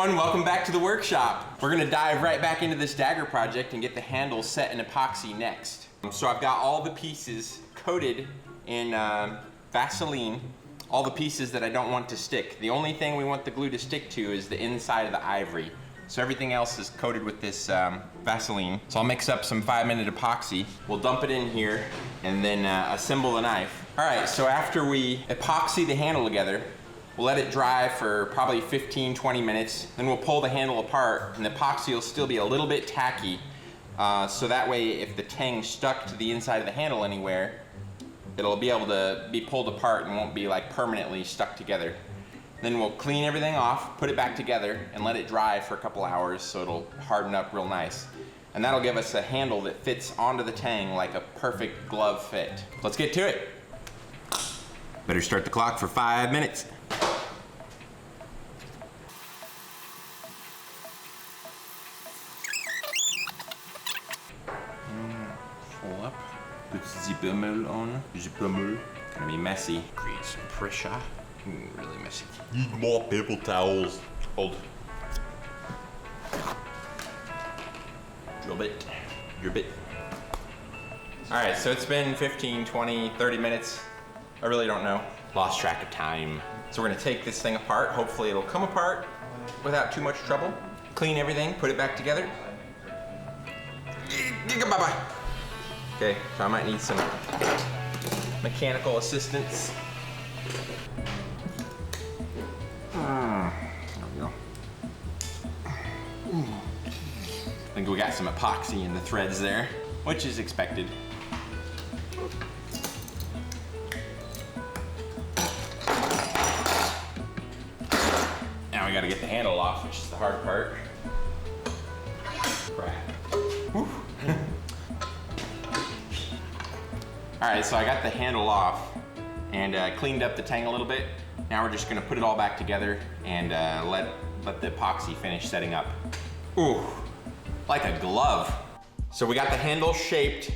everyone, welcome back to the workshop. We're gonna dive right back into this Dagger project and get the handle set in epoxy next. So I've got all the pieces coated in Vaseline, all the pieces that I don't want to stick. The only thing we want the glue to stick to is the inside of the ivory. So everything else is coated with this Vaseline. So I'll mix up some 5-minute epoxy. We'll dump it in here and then assemble the knife. All right, so after we epoxy the handle together, we'll let it dry for probably 15-20 minutes. Then we'll pull the handle apart and the epoxy will still be a little bit tacky. So that way, if the tang's stuck to the inside of the handle anywhere, it'll be able to be pulled apart and won't be like permanently stuck together. Then we'll clean everything off, put it back together, and let it dry for a couple hours so it'll harden up real nice. And that'll give us a handle that fits onto the tang like a perfect glove fit. Let's get to it. Better start the clock for 5 minutes. Pull up, put the Zippemüll on. Zippemüll. Gonna be messy. Create some pressure. Really messy. Need more paper towels. Hold. Drill bit. Your bit. Alright, so it's been 15, 20, 30 minutes. I really don't know. Lost track of time. So we're gonna take this thing apart. Hopefully it'll come apart without too much trouble. Clean everything, put it back together. Bye-bye. Okay, so I might need some mechanical assistance. There we go. I think we got some epoxy in the threads there, which is expected. Now we gotta get the handle off, which is the hard part. All right, so I got the handle off and cleaned up the tang a little bit. Now we're just gonna put it all back together and let the epoxy finish setting up. Ooh, like a glove. So we got the handle shaped.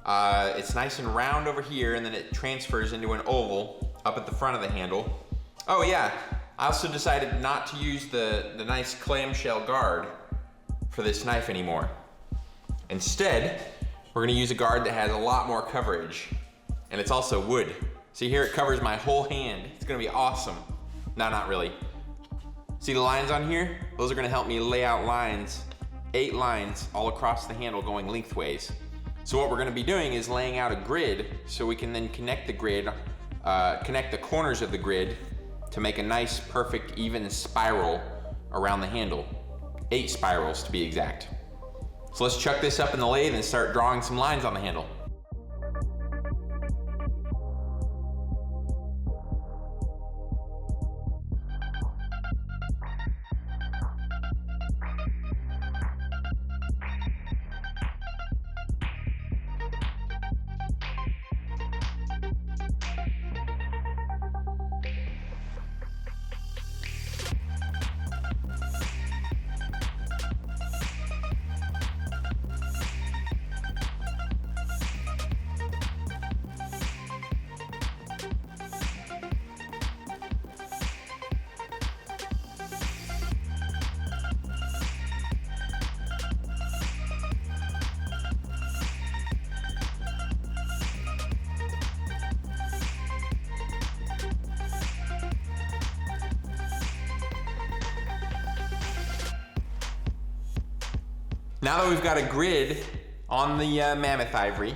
It's nice and round over here, and then it transfers into an oval up at the front of the handle. Oh yeah, I also decided not to use the nice clamshell guard for this knife anymore. Instead, we're gonna use a guard that has a lot more coverage, and it's also wood. See here, it covers my whole hand. It's gonna be awesome. No, not really. See the lines on here? Those are gonna help me lay out lines, 8 lines all across the handle going lengthways. So what we're gonna be doing is laying out a grid so we can then connect the grid, connect the corners of the grid to make a nice, perfect, even spiral around the handle. 8 spirals to be exact. So let's chuck this up in the lathe and start drawing some lines on the handle. Now that we've got a grid on the mammoth ivory,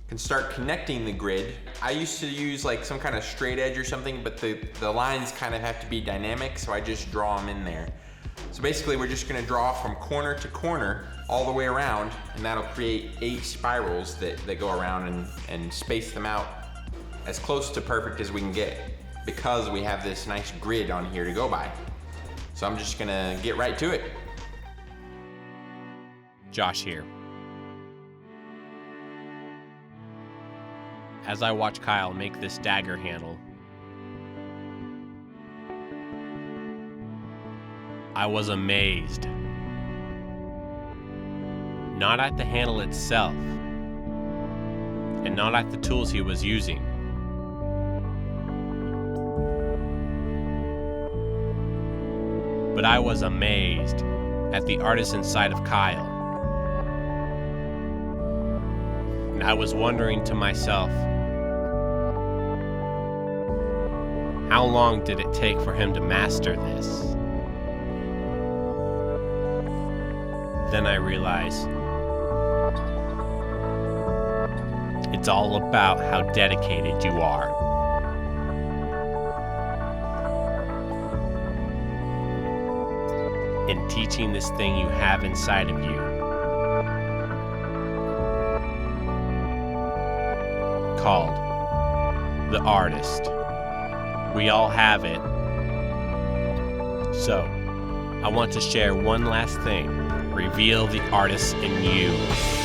can start connecting the grid. I used to use like some kind of straight edge or something, but the lines kind of have to be dynamic, so I just draw them in there. So basically we're just gonna draw from corner to corner all the way around, and that'll create 8 spirals that go around and space them out as close to perfect as we can get, because we have this nice grid on here to go by. So I'm just gonna get right to it. Josh here. As I watch Kyle make this dagger handle, I was amazed. Not at the handle itself, and not at the tools he was using, but I was amazed at the artist inside of Kyle. And I was wondering to myself, how long did it take for him to master this? Then I realized it's all about how dedicated you are. In teaching this thing you have inside of you, called the artist. We all have it. So, I want to share one last thing. Reveal the artist in you.